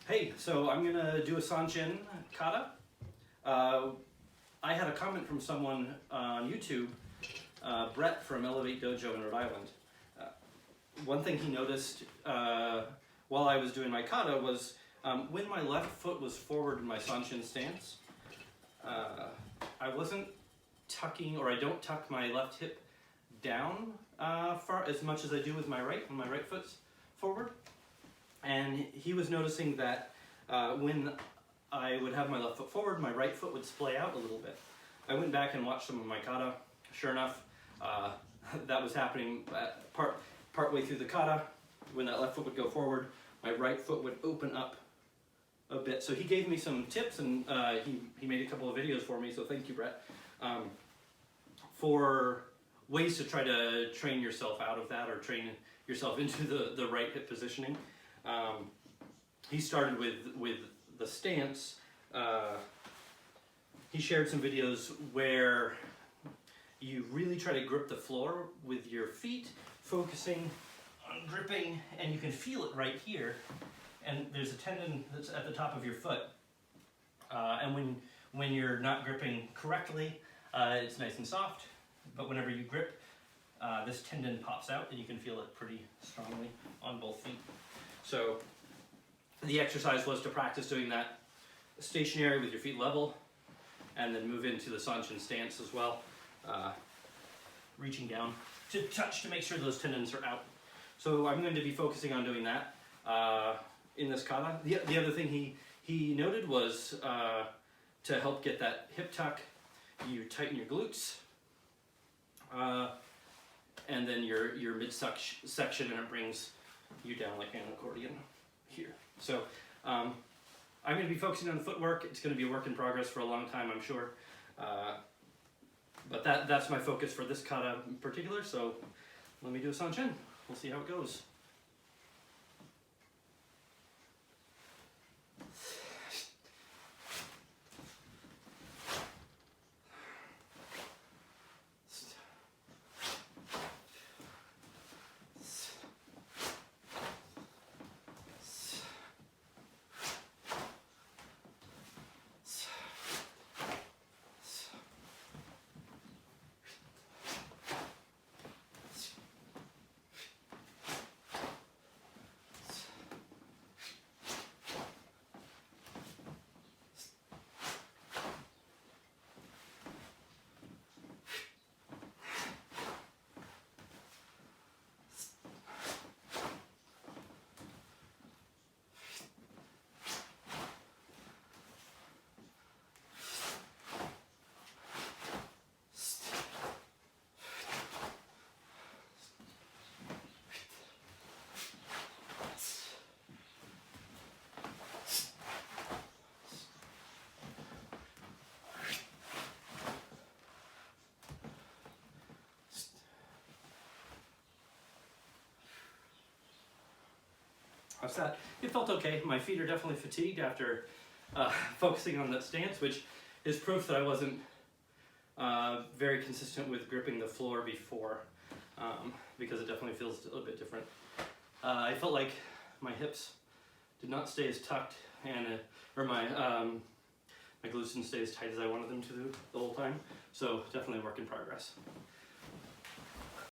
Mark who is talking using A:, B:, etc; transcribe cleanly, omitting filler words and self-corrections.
A: Hey, so I'm gonna do a Sanchin kata. I had a comment from someone on YouTube, Brett from Elevate Dojo in Rhode Island. Uh, One thing he noticed while I was doing my kata was when my left foot was forward in my Sanchin stance, I wasn't tucking, or I don't tuck my left hip down far as much as I do with my right when my right foot's forward. And he was noticing that when I would have my left foot forward, my right foot would splay out a little bit. I went back and watched some of my kata. Sure enough, that was happening partway through the kata. When that left foot would go forward, my right foot would open up a bit. So he gave me some tips, and he made a couple of videos for me, so thank you, Brett, for ways to try to train yourself out of that, or train yourself into the right hip positioning. He started with the stance. He shared some videos where you really try to grip the floor with your feet, focusing on gripping, and you can feel it right here. And there's a tendon that's at the top of your foot. And when you're not gripping correctly, it's nice and soft. But whenever you grip, this tendon pops out, and you can feel it pretty strongly on both feet. So the exercise was to practice doing that stationary with your feet level, and then move into the Sanchin stance as well, reaching down to touch to make sure those tendons are out. So I'm going to be focusing on doing that in this kata. The other thing he noted was to help get that hip tuck, you tighten your glutes, and then your midsection, and it brings you down like an accordion here. So I'm going to be focusing on the footwork. It's going to be a work in progress for a long time, I'm sure. But that's my focus for this kata in particular. So let me do a Sanchin. We'll see how it goes. How's that? It felt okay. My feet are definitely fatigued after focusing on that stance, which is proof that I wasn't very consistent with gripping the floor before, because it definitely feels a little bit different. I felt like my hips did not stay as tucked, and or my glutes didn't stay as tight as I wanted them to the whole time. So definitely a work in progress.